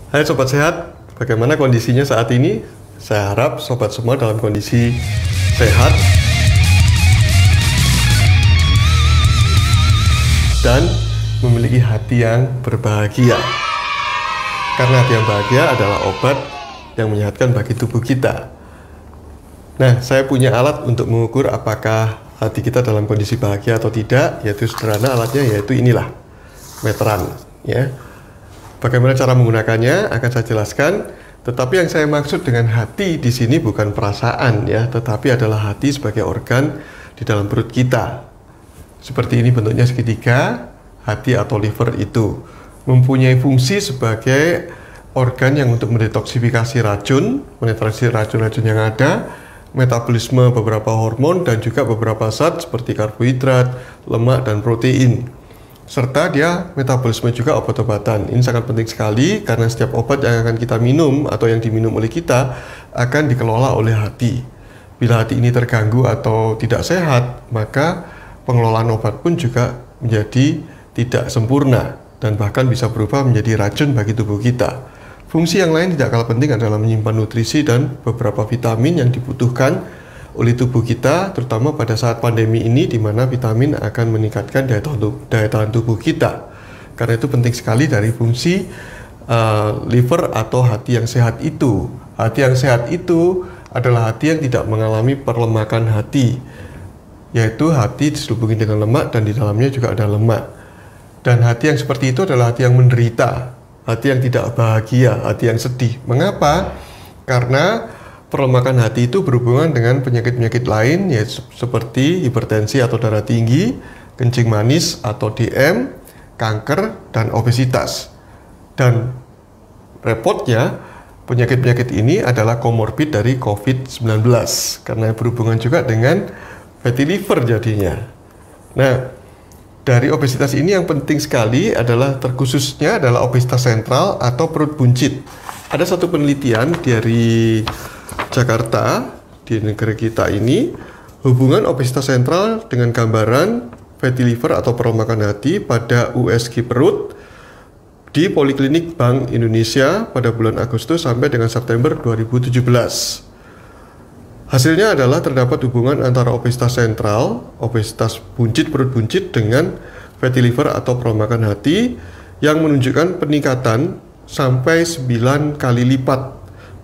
Hai Sobat Sehat, bagaimana kondisinya saat ini? Saya harap Sobat semua dalam kondisi sehat dan memiliki hati yang berbahagia. Karena hati yang bahagia adalah obat yang menyehatkan bagi tubuh kita. Nah, saya punya alat untuk mengukur apakah hati kita dalam kondisi bahagia atau tidak, yaitu sederhana alatnya, yaitu inilah, meteran, ya. Bagaimana cara menggunakannya akan saya jelaskan. Tetapi yang saya maksud dengan hati di sini bukan perasaan, ya, tetapi adalah hati sebagai organ di dalam perut kita. Seperti ini bentuknya segitiga. Hati atau liver itu mempunyai fungsi sebagai organ yang untuk mendetoksifikasi racun, menetralisir racun-racun yang ada, metabolisme beberapa hormon dan juga beberapa zat seperti karbohidrat, lemak dan protein. Serta dia metabolisme juga obat-obatan. Ini sangat penting sekali karena setiap obat yang akan kita minum atau yang diminum oleh kita akan dikelola oleh hati. Bila hati ini terganggu atau tidak sehat, maka pengelolaan obat pun juga menjadi tidak sempurna dan bahkan bisa berubah menjadi racun bagi tubuh kita. Fungsi yang lain tidak kalah penting adalah menyimpan nutrisi dan beberapa vitamin yang dibutuhkan oleh tubuh kita, terutama pada saat pandemi ini di mana vitamin akan meningkatkan daya tahan tubuh kita. Karena itu penting sekali dari fungsi liver atau hati yang sehat itu. Hati yang sehat itu adalah hati yang tidak mengalami perlemakan hati, yaitu hati diselubungi dengan lemak dan di dalamnya juga ada lemak. Dan hati yang seperti itu adalah hati yang menderita, hati yang tidak bahagia, hati yang sedih. Mengapa? Karena perlemakan hati itu berhubungan dengan penyakit-penyakit lain, yaitu seperti hipertensi atau darah tinggi, kencing manis atau DM, kanker, dan obesitas. Dan repotnya, penyakit-penyakit ini adalah komorbid dari COVID-19, karena berhubungan juga dengan fatty liver jadinya. Nah, dari obesitas ini yang penting sekali adalah terkhususnya adalah obesitas sentral atau perut buncit. Ada satu penelitian dari Jakarta, di negeri kita ini, hubungan obesitas sentral dengan gambaran fatty liver atau perlemakan hati pada USG perut di Poliklinik Bank Indonesia pada bulan Agustus sampai dengan September 2017. Hasilnya adalah terdapat hubungan antara obesitas sentral, obesitas buncit, perut buncit dengan fatty liver atau perlemakan hati yang menunjukkan peningkatan sampai 9 kali lipat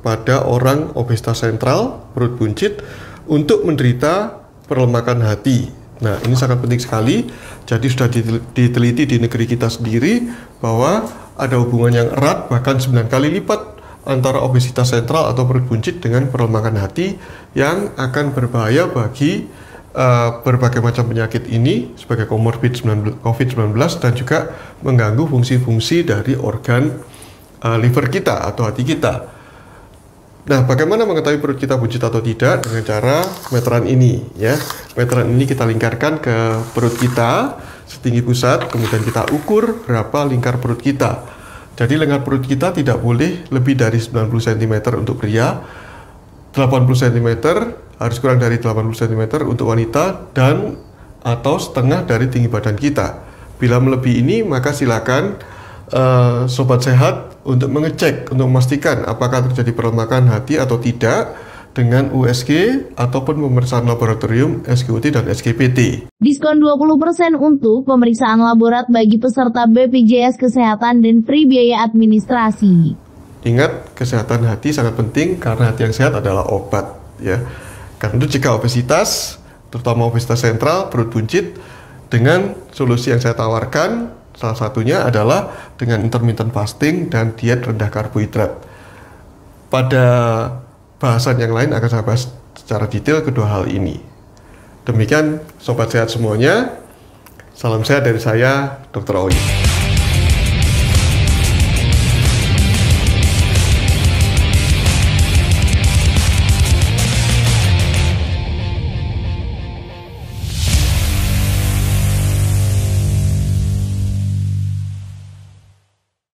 pada orang obesitas sentral, perut buncit, untuk menderita perlemakan hati. Nah, ini sangat penting sekali. Jadi sudah diteliti di negeri kita sendiri bahwa ada hubungan yang erat, bahkan 9 kali lipat antara obesitas sentral atau perut buncit dengan perlemakan hati yang akan berbahaya bagi berbagai macam penyakit ini sebagai komorbid COVID-19 dan juga mengganggu fungsi-fungsi dari organ liver kita atau hati kita. Nah, bagaimana mengetahui perut kita buncit atau tidak? Dengan cara meteran ini, ya. Meteran ini kita lingkarkan ke perut kita setinggi pusat, kemudian kita ukur berapa lingkar perut kita. Jadi lingkar perut kita tidak boleh lebih dari 90 cm untuk pria, 80 cm, harus kurang dari 80 cm untuk wanita, dan atau setengah dari tinggi badan kita. Bila melebihi ini, maka silakan Sobat Sehat untuk mengecek, untuk memastikan apakah terjadi perlemakan hati atau tidak dengan USG ataupun pemeriksaan laboratorium SGUT dan SGPT. Diskon 20% untuk pemeriksaan laborat bagi peserta BPJS Kesehatan dan free biaya administrasi. Ingat, kesehatan hati sangat penting karena hati yang sehat adalah obat, ya. Karena itu jika obesitas, terutama obesitas sentral, perut buncit, dengan solusi yang saya tawarkan, salah satunya adalah dengan intermittent fasting dan diet rendah karbohidrat. Pada bahasan yang lain akan saya bahas secara detail kedua hal ini. Demikian Sobat Sehat semuanya. Salam sehat dari saya, Dr. Owi.